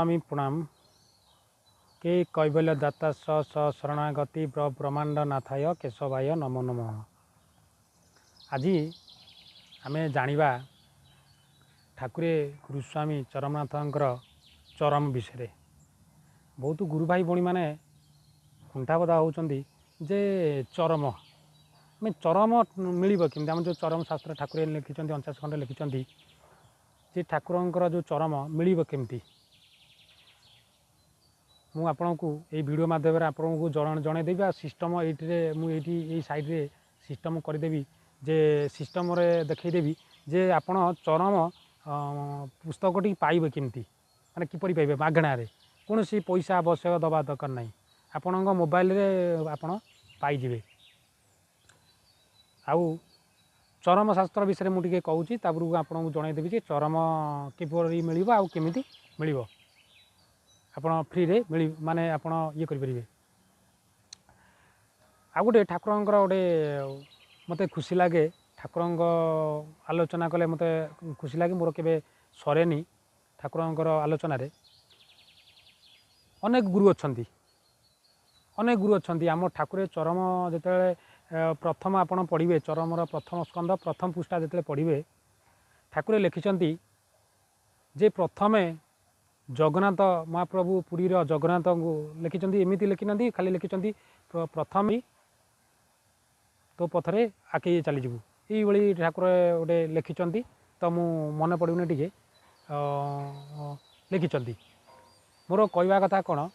प्रणामी प्रणाम के कैबल्य दाता स शरणागति ब्रह्मांड नाथाय केशवाय नमो नमः। आज आम जाना ठाकुरे गुरुस्वामी चरमनाथंकर चरम विषय बहुत गुरु भाई भौणी मैंने कुंठाबदा होती जे चरम आम चरम मिल कमी आम जो चरम शास्त्र ठाकुर लिखिं 49 खंड लिखिं जे ठाकुर जो चरम मिल केमती मु आपण को ये वीडियो माध्यम आपण को जनईदेवी आ सिस्टम ये साइड्रे सिस्टम करदेवी जे सिस्टम देखईदेवी जे आपण चरम पुस्तकटी पाइबे केमती माने किपरि पाइबे मागणारे कौन सी पैसा आवश्यक दबा दरकार नहीं आपण मोबाइल रे आपण पाइबे। आउ चरम शास्त्र विषय मुझे कहूँ तापर आपको जनईदेवी कि चरम किपरि मिल आउ केमिति मिल आपण फ्री रे मिल माने आपण ये करें। आ गोटे ठाकुर गोटे मत खुशी लगे ठाकुर आलोचना कले मत खुशी लगे मोर के सरेनी ठाकुर आलोचन अनेक गुरु अच्छा अनेक गुरु अच्छा आम ठाकुर चरम जिते प्रथम आपण पढ़े चरमर प्रथम स्कंद प्रथम पृष्ठा जिते पढ़े ठाकुर लिखिं जे प्रथमे जगन्नाथ महाप्रभु पुरीर जगन्नाथ को लिखिं एमती लिखिना खाली लिखिं प्रथम ही तो पथरे आके चलीजु ये ठाकुर गोटे लिखिं तो मु मन पड़ूनी टे लिखिं मोर कहवा कथा कौन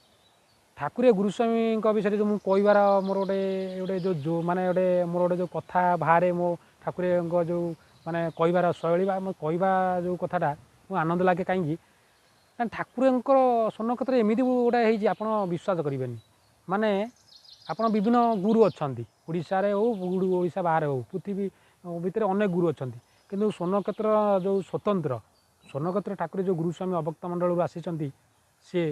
ठाकुर गुरुस्वामी विषय जो मुझे मोर गोटे जो माने गोटे मोर गोटे जो कथा बाहर मो ठाकुर जो माने कहबार शैली कहवा जो कथाटा मुझे आनंद लगे कहीं ठाकुर स्वर्ण क्षेत्र एमती गोटे आप विश्वास करेंगे माने आपड़ विभिन्न गुरु अच्छा ओडिशा रे हो ओडिशा बाहर हो पृथ्वी भितर अनेक गुरु अच्छा किंतु स्वर्ण क्षेत्र जो स्वतंत्र स्वर्ण क्षेत्र ठाकुर जो गुरुस्वामी अभक्त मंडल आसी सी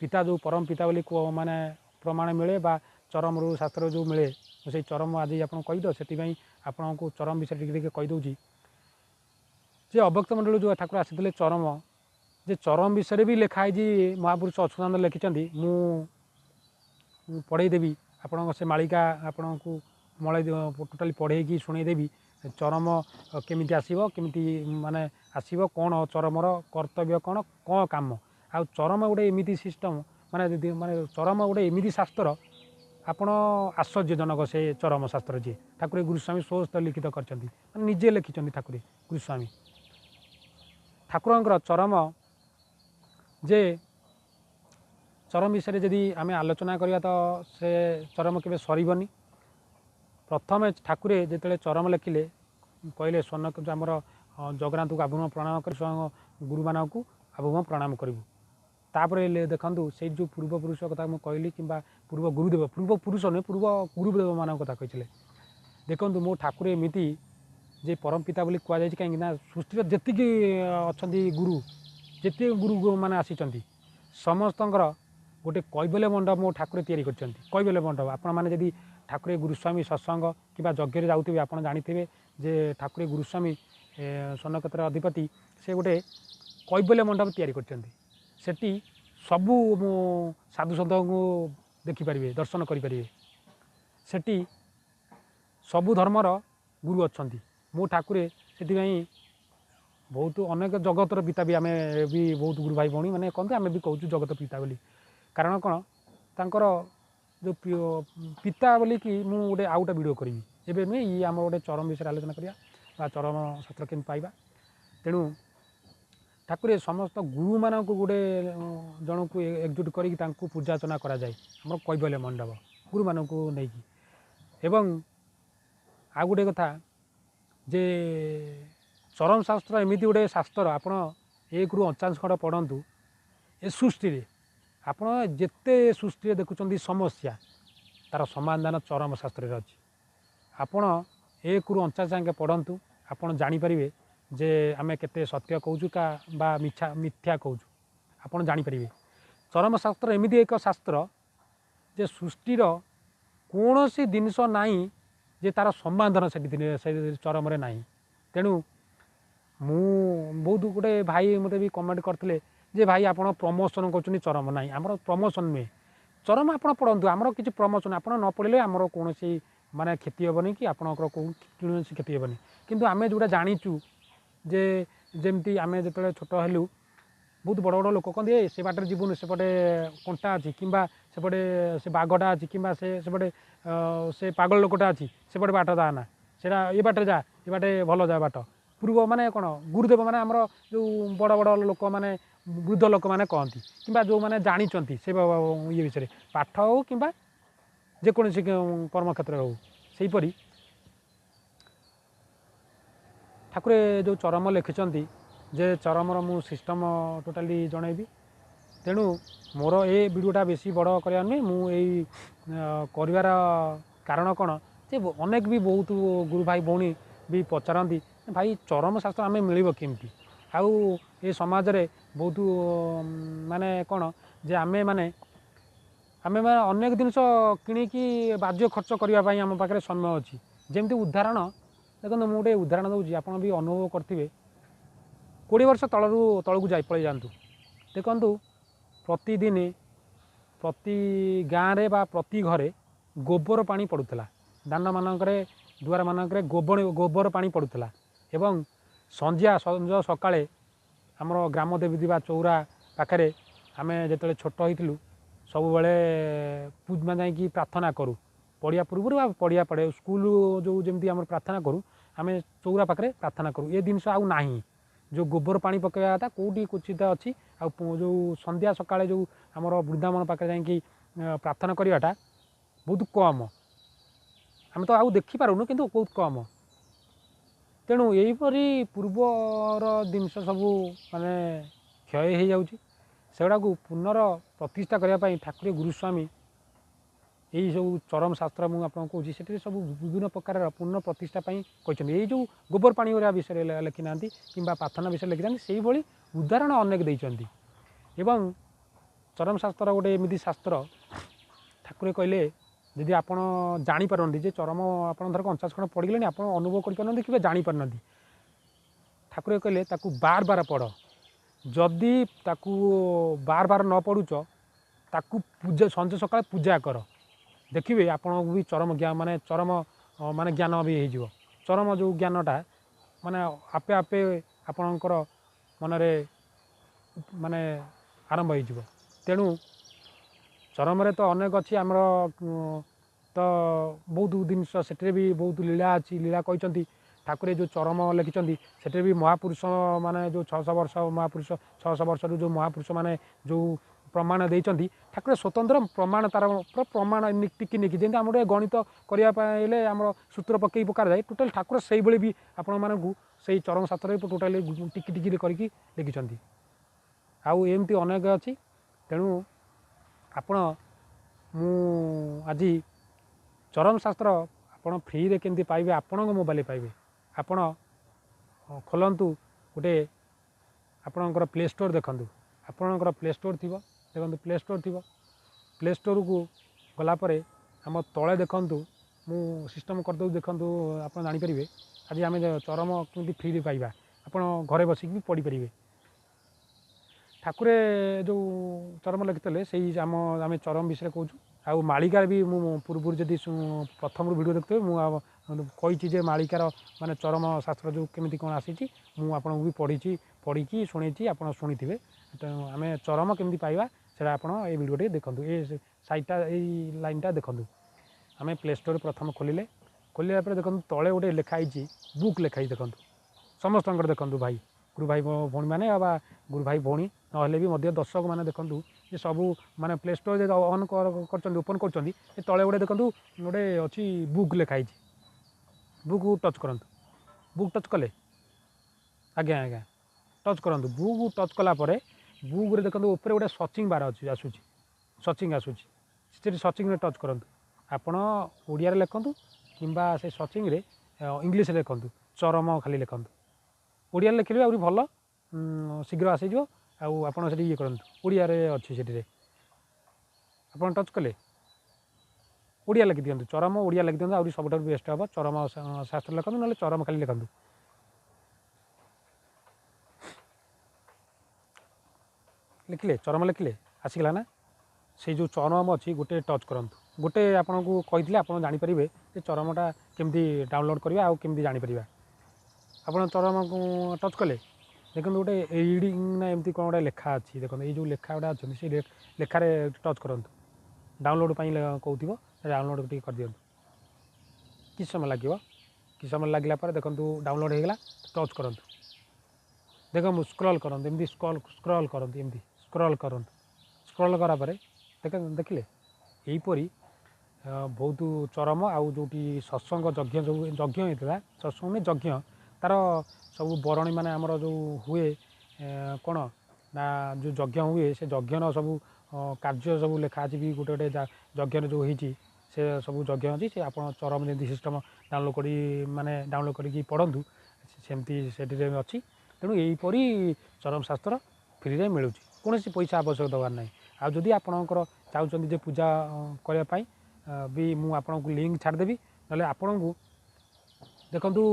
पिता जो परम पिता बोली माने प्रमाण मिले बा चरम रू शास्त्र जो मिले से चरम आज आप कहीद से आपन को चरम विषय टे कहीदे जे अभक्त मंडल जो ठाकुर आसी चरम जे चरम विषय भी लिखाई महापुरुष अच्युतानंद लिखिं मु पढ़ेदेवी आपण से मालिका आपण को मल टोटाली पढ़ेकी शुणेदेवी चरम केमिति आसीबो केमिति माने आसीबो कौन चरमर कर्तव्य कौन कौन काम आ चरम गोटे एमती सिस्टम माने माने चरम गोटे एमती शास्त्र आपण आश्चर्यजनक से चरम शास्त्र जी ठाकुर गुरुस्वामी स्वहस्त लिखित कर निजे लिखिं ठाकुर गुरुस्वामी ठाकुर चरम जे चरम विषय जदि आम आलोचना करवा तो से चरम के सरबनी प्रथम ठाकुर जिते चरम लिखिले कहले स्वर्ण जो आमर जगन्नाथ को आभूम प्रणाम कर गुरु मानक आभूम प्रणाम करूँ तापर देखु से जो पूर्वपुरुष कथा मुझे कहली कि पूर्व गुरुदेव पूर्वपुरुष नुहे पूर्व गुरुदेव मान कथा कही देखु मो ठाकुर एमती जे परम पिता बोली कहुई कहीं सृष्टि जी अच्छा गुरु जिते गुरु मैंने आसी समस्त गोटे कैबल्य मंडप मो ठाकुर तैयारी कर कैबल्य मंडप आपण मैंने जदि ठाकुर गुरुस्वामी सत्संग कि यज्ञ जाऊे आप जानते जे ठाकुर गुरुस्वामी स्वर्ण क्षेत्र अधिपति से गोटे कैबल्य मंडप तैयारी कर सबू साधु सन्त को देखिपारे दर्शन करें सेठी सबू धर्मर गुरु अच्छा मो ठाकुर से बहुत अनेक जगतर पिता भी आम भी बहुत गुरु भाई भौणी मैंने कहते आम भी कहूँ जगत पिता बोली कारण कौन तांकर जो पिता बोली कि मु गोटे आउ गोटे वीडियो करी एवं नुहे ये आम गोटे चरम विषय आलोचना करा चरम शास्त्र केम पाइबा तेणु ठाकुर समस्त गुरु मान गोटे जन को एकजुट कर पूजा अर्चना कराए आम कैबल्य मंडप गुरु मान को लेकिन एवं आ गोटे कथा जे चरम शास्त्र एमती गोटे शास्त्र आप 1 ରୁ 49 खंड पढ़ु ए सृष्टि आपड़ जिते सृष्टि देखुं समस्या तार समाधान चरम शास्त्र अच्छी आपण 1 ରୁ 49 जाके पढ़ु आपड़ जानीपारे जे आम केते सत्य कहूँ का बा मिथ्या कहूँ आपड़ जानीपारे चरम शास्त्र एमती एक शास्त्र जे सृष्टिर कौन सी जिनस नाई जे तार समाधान से चरम ना तेणु मु बहुत गोटे भाई मत भी कमेंट करते जे भाई आप प्रमोशन कर चरम ना आमर प्रमोशन नुहे चरम आप पढ़ु आमर किसी प्रमोशन आप न पढ़े आमर कौन माने क्षति हेनी कि आपंकर कौन क्षति हेनी किंतु आम जोटा जाचु जे जमती आम जो छोट हेलु बहुत बड़ बड़ लोक कहते ए से बाटर जीवन सेपटे कंटा अच्छी कि सेपटे से बाघटा अच्छी कि सेपटे से पागल लोकटा अच्छी सेपटे बाट जाना से ये बाटे जा ये बाटे भल जा बाट पूर्व माने कौन गुरुदेव माने आमर जो बड़ बड़ लोक माने वृद्ध लोक मैंने कहती कि जो मैंने जानी से ये विषय पाठ हो कि जेकोसी कर्म क्षेत्र हो सेहीपरि ठाकुर जो चरम लिखिं जे चरमर मु सिस्टम टोटाली जनइबी तेणु मोर ए वीडियोटा बेसी बड़ कर नुहे मुझे कर कारण कौन जे अनेक भी बहुत गुरु भाई भौणी भी पचारती भाई चरम शास्त्र आम मिल केमती आउ ये समाज रे बहुत माने कौन जे आमे माने अनेक जिनस किणिकी बाज्य खर्च करने आम पाखे समय अच्छी जमती उदाहरण देखो मुझे उदाहरण दूसरी आप भी अनुभव करेंगे 20 वर्ष तलू जा पलि जातु देखु प्रतिदिन प्रति गाँव में बा प्रति घरे गोबर पानी पड़ूला दान मानक दुआर मानक गोबर पानी पड़ूला एवं संध्या संज सकाଳେ आमर ग्राम देवी दिवा चौरा पाखे आम जो छोट होइलु सब बेले जाकि प्रार्थना करूँ पढ़िया पूर्व पढ़िया पड़े स्कूल जो जमी आम प्रार्थना करूँ आम चौरा पाखे प्रार्थना करूँ ये जिनस आउ नाही जो गोबर पानी पकड़ा था कौटी कुचित अच्छी जो संध्या सकाଳେ जो आमर वृंदावन पाखे जाकि प्रार्थना करवाटा बहुत कम आम तो आउ देखिपारूँ किंतु बहुत कम तेणु यहीपरी पूर्वर जिनस सबू माने क्षय हो जाऊँगी सेगुड़ा पुनर प्रतिष्ठा करने ठाकुर गुरुस्वामी यही सब चरम शास्त्र मुझे आपको कौन से सब विभिन्न प्रकार पुनः प्रतिष्ठा कहते ये जो गोबर पानी विषय लिखि ना कि प्रार्थना विषय लिखि ना से भाई उदाहरण अनेक देते एवं चरम शास्त्र गोटे एमती शास्त्र ठाकुर कहले यदि आप जापारती जे चरम आप धर 50 खंड पढ़ले आप अनुभव कर कि जापारना ठाकुर कहले ताकू बार बार पढ़ जदि ताकू बार बार न पढ़ुच ताकू पूजा संज सकाଳେ पूजा कर देखिए आपको भी चरम ज्ञान माने चरम माने ज्ञान भी हो चरम जो ज्ञानटा माने आपे आपे आपणकर मनरे माने आरंभ हो तेणु चरम रे तो अनेक अच्छी आमर तो बहुत जिनस से भी बहुत लीला अच्छी लीला कहते ठाकुर जो चरम लिखिं से भी महापुरुष माने जो 600 वर्ष महापुरुष 600 वर्ष जो महापुरुष माने जो प्रमाण देते ठाकुर स्वतंत्र प्रमाण तार प्रमाण टिकी निकी जमी आम गणित करने आम सूत्र पकई पका जाए टोटाल ठाकुर से भी आपण मानू से चरम शास्त्र टोटाली टिकी टिकी करके लिखिं आउ एमती अनेक अच्छी तेणु आपण मु आज चरम शास्त्र आप फ्री रे केमती पाइबे आपण मोबाइल पाइबे आपण खोलतु गोटे आपणकर प्ले स्टोर देखूँ आपणकर प्ले स्टोर थी देखो प्ले स्टोर थी प्ले स्टोर को गलापर आम तले देखूँ मु सिस्टम करदे देखूँ आप जानीपर आज आम चरम केमती फ्री पाइबा आप घरे बसिक भी पढ़ी पारे ठाकुरे जो चरम लिखिते से आम चरम विषय कहूँ आउ मालिकार भी मु पूर्व जदि प्रथम वीडियो देखते मुझे मालिकार माने चरम शास्त्र जो केमी कौन आसी मुझे भी पढ़ी शुणी आप शुणी आम चरम केमी पाइबा से आप वीडियो देखूँ ये साइटा ये लाइनटा देखूँ आम प्ले स्टोर प्रथम खोलिले देखो तले गोटे लिखाई बुक लिखाई देखूँ समस्त देखूँ भाई गुरु भाई भौणी मैंने गुरु भाई भौणी ना दर्शक मैंने देखूँ ये सबू माने प्ले स्टोर ऑन कर ओपन कर तले गोटे देखूँ गोटे अच्छी बुक लिखाई बुक टच करूँ बुक टच कले आज्ञा आज्ञा टच करूँ बुक टच कलापर बुक रे देखो ऊपर गोटे सर्चिंग बार अच्छी आसूँ सर्चिंग आसूँ सर्चिंग में टच करूँ आपड़ ओडिया लिखूँ कि से सर्चिंग रे इंग्लीश लिखूँ चरम खाली लिखूँ ओडिया लिखिले आहुरी भल शीघ्र आसीज आप ये करूँ ओडिया अच्छी से आप टच कले ओडिया लिखि दिखाँ चरम ओडिया लिखि दिखाँ आहुरी सब बेस्ट हम चरम शास्त्र लिखूँ ना चरम खाली लिखूँ लिखिले चरम लिखिले आसीगला ना से जो चरम अच्छी गोटे टच करंतु गोटे आपको कही आप जापर जे चरमटा केमती डाउनलोड करवा आउ केमती जापर आप चरम को टच कले देखो गोटे रीडिंग ना एमती कौन गोटे लेखा अच्छी देखो ये जो लेखा गुड़ा अच्छे से लेखार टच करूँ डाउनलोड कहूब डाउनलोड कर दिखाँ कि समय लगे कि समय लगला देखो डाउनलोड होगा टच करूँ देख मु स्क्रॉल करते एमती स्क्रॉल करते एमती स्क्रॉल करते स्क्रॉल करापर देख देखिले यहीपरी बहुत चरम आउ जो सत्संग यज्ञ जो यज्ञ होता सत्संग नहीं यज्ञ तार सब बरणी माने आमर जो हुए कौन ना जो यज्ञ हुए से यज्ञर सब कार्य सब लिखा अच्छी भी गोटे गोटे यज्ञ जो होती से सब यज्ञ अच्छी से आप चरम जमी सिस्टम डाउनलोड कर माने डाउनलोड करके पढ़ु सेमती से अच्छी तेणु यहीपरी चरम शास्त्र फ्री में मिलूँ कौन पैसा आवश्यक दरकार ना आदि आपणकर चाहते पूजा करने भी मुझे आपको लिंक छाड़देवी ना आपण को देखु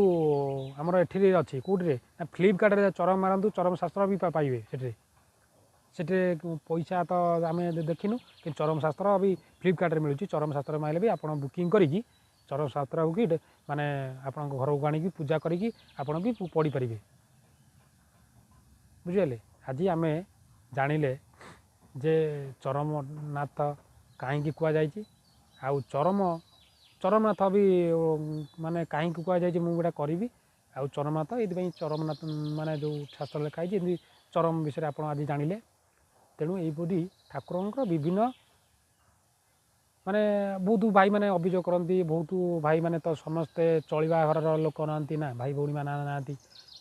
आमर एठी अच्छी कौटे ना फ्लिपकार्ट चरम मारतु चरम शास्त्र भी पाइबे से पैसा तो आम देखिनु कि चरम शास्त्र भी फ्लिपकार्ट मिलूँ चरम शास्त्र माइले भी आप बुकिंग करी चरम शास्त्र की माने आप घर को आनिकी पूजा करी आप भी पढ़ी पारे बुझे आज आम जानिले जे चरमनाथ कहीं कहुई आउ चरमनाथ भी माने कहीं कहुई मुझे करी आउ चरमनाथ ये चरमनाथ माने जो शास्त्र लिखाई चरम विषय आप आज जानिले तेणु यहीपरी ठाकुर विभिन्न माने बहुत भाई मैंने अभियोग करती बहुत भाई मैंने तो समस्ते चलवा घर लोक ना भाई भौणी मैंने ना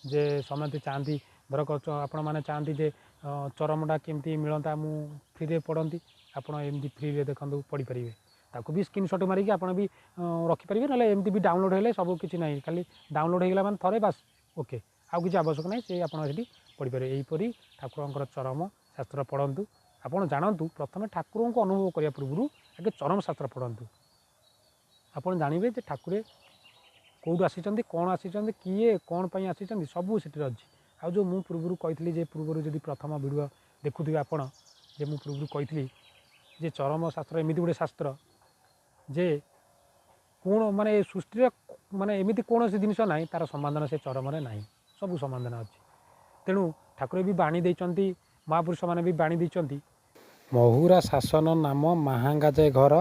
जे समस्ते चाहती धर आपण मैंने चाहती जे चरमटा केमती मिलता मु फ्री पढ़ती आपड़ एमती फ्री देखते पढ़ी पारे ताकू भी स्क्रीनशॉट मारिकी आप भी रखिपारे ना एमती भी डाउनलोड हेले सब किसी ना खाली डाउनलोड होगा मैंने थे बास ओके आउ किसी आवश्यक ना से आपड़ी पढ़ी पारे यहीपरी ठाकुर चरम शास्त्र पढ़तु आपड़ जानतु प्रथम ठाकुर को अनुभव करने पूर्व आगे चरम शास्त्र पढ़तु आपड़ जानवे जे ठाकुर कौटू आसी कौन आसी किए कौन पर आसी सबू से अच्छी आ जो मु पूर्व कही पूर्व जब प्रथम वीडियो देखुवे आपड़ जे मु पूर्व कही जे चरम शास्त्र एमती गोटे शास्त्र जे कौन माने सृष्टि माने एमती कौन जिनस ना तार समाधान से चरम ना सबू समाधान अच्छी तेणु ठाकुर भी बाणी देइचंती महापुरुष मैंने भी बाणी देइचंती महुरा शासन नाम महांगाजे घर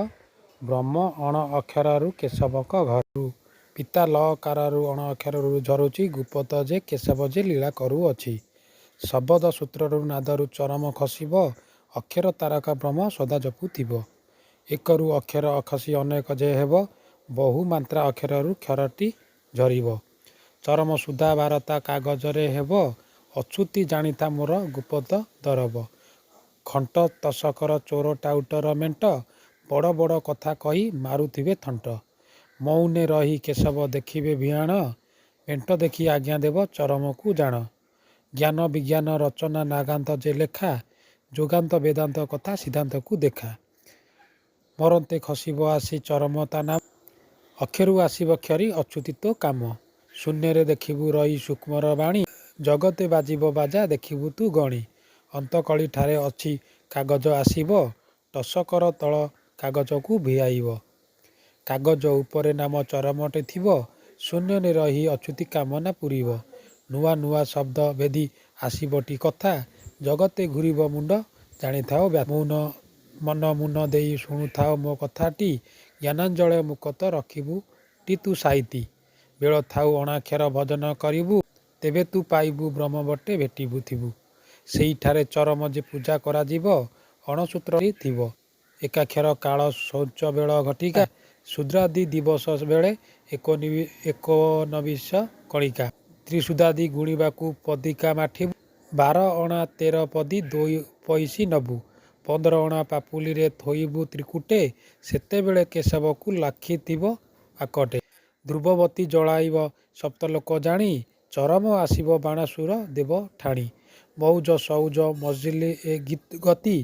ब्रह्म अण अक्षर केशवक घर पिता लकारु अण अक्षर झरुची गुप्त जे केशव जे लीला करुअछि शबद सूत्रु नादरु चरम खसिब अक्षर तारका ब्रह्म सदा जपुथिब एकरु अक्षर अखसी अनेक जे हेब बहु मात्रा अक्षर क्षरटी झरिब चरम सुधा बारता कागजरे हेब अच्युति जानिथा मोर गुप्त दरब खंट तसकर चोर टाउटर मेंट बड़ बड़ कथा कही मारुथिबे थंट मौने रही केशव देखिबे भियाण मेंट देखी आज्ञा देव चरम को जाण ज्ञान विज्ञान रचना नागांत जे लेखा जोगांत वेदांत कथा सिद्धांत को देखा मरंते खसिब आसी चरमता नाम अक्षरु आसिब क्षरी अच्युतित्व काम शून्य देखिबु रही सूक्ष्मर बाणी जगते बाजिब बाजा देखिबु तू गणी अंतकली ठारे अच्छी कागज आसिब टसकर तल कागज को भिआइब कागज उपरे नाम चरमटे थिब शून्य रही अच्युति कामना पूरीब नुआ नुआ शब्द भेदी आसिबटी कथा जगते घूरीब मुंड जानी थाओ मौन मन मुन देई शुणु थाओ मो कथाटी ज्ञानांजल मुकत रखिबु टी तू साइती बेल थाउ अणाक्षर भजन करिबु तेबे तू पाइबु ब्रह्मबटे भेटिबु थिबु सेईठारे चरम जे पूजा करा जीव अणसूत्र थिब एकाक्षर काल शौच बेल घटिका शूद्रादि दिवस बेले एकोनविश कणिका त्रिशुदादि गुणिबाकू पदिका माठिबु 12 अणा 13 पदी 2 पैसी नबु 15 अणा पापुली रे थोइबु त्रिकुटे सेतेबेले केशवकू लाखिथिब आकटे ध्रुववती जलाइब सप्तलोक जानी चरम आसिब बाणासुर देव ठाणी मौज सौज मजिली ए गति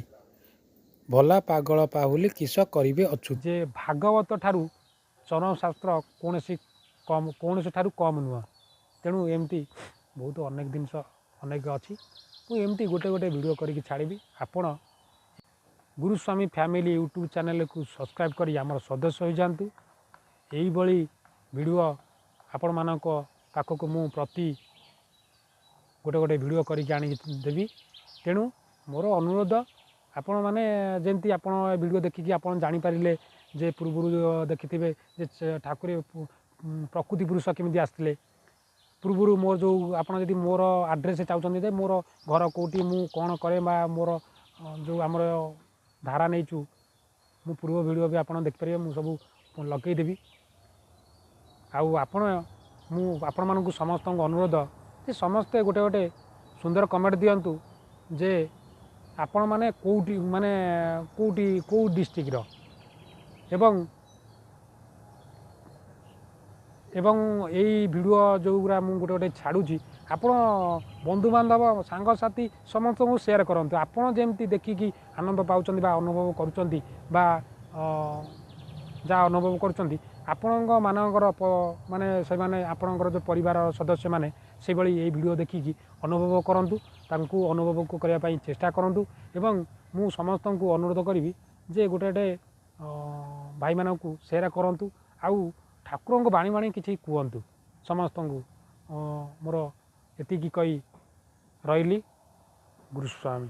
भला पागल पाहुली किस करिबे अछु जे भागवत ठारू चरम शास्त्र कौन ठारू कम नुह तेणु एमती बहुत अनेक जिनस अनेक अच्छी एमती गोटे गोटे वीडियो करके छाड़बी। आपण गुरुस्वामी फैमिली यूट्यूब चैनल को सब्सक्राइब करी आमर सदस्य हो जातु। यही भली वीडियो आपण मानक पाखक मु प्रति गोटे गोटे वीडियो करके आनी देवी। तेणु मोर अनुरोध आपण मैंने जमी आप वीडियो देखिकी आप जानीपारे जे पूर्व देखिथे जे ठाकुर प्रकृति पुरुष केमी आसते पूर्व मोर जो आपड़ जब मोर आड्रेस चाहते मोर घर कौटी मु कौन करे मोर जो आमर धारा नहीं मु पूर्व वीडियो भी आप देखिपारे मु सब लगेदेवी। आपण मानक समस्त अनुरोध जे समस्ते गोटे गोटे सुंदर कमेंट दिंतु जे आपण माने कोठी माने कोठी को डिस्ट्रिक्ट रो एवं यही वीडियो जो गुरा मु गोटे गोटे छाड़ुची आपण बंधु बांधव सांगसाथी समस्त को शेयर करंतु। आपण जेमती देखिकी आनंद पाउचंदी बा अनुभव करूचंदी बा जा अनुभव करूचंदी आपणक मानकर माने से माने आपणकर जो परिवार सदस्य माने से भली यही वीडियो देखिकी अनुभव करंतु तांकु अनुभव को करया पई चेष्टा करंतु। एवं मु समस्त को अनुरोध करी जे गोटे गोटे भाई मानकु शेयर करंतु। आउ ठाकुर को बाणी बाणी किसी कहतु समस्त को मोर एति कही रही गुरुस्वामी।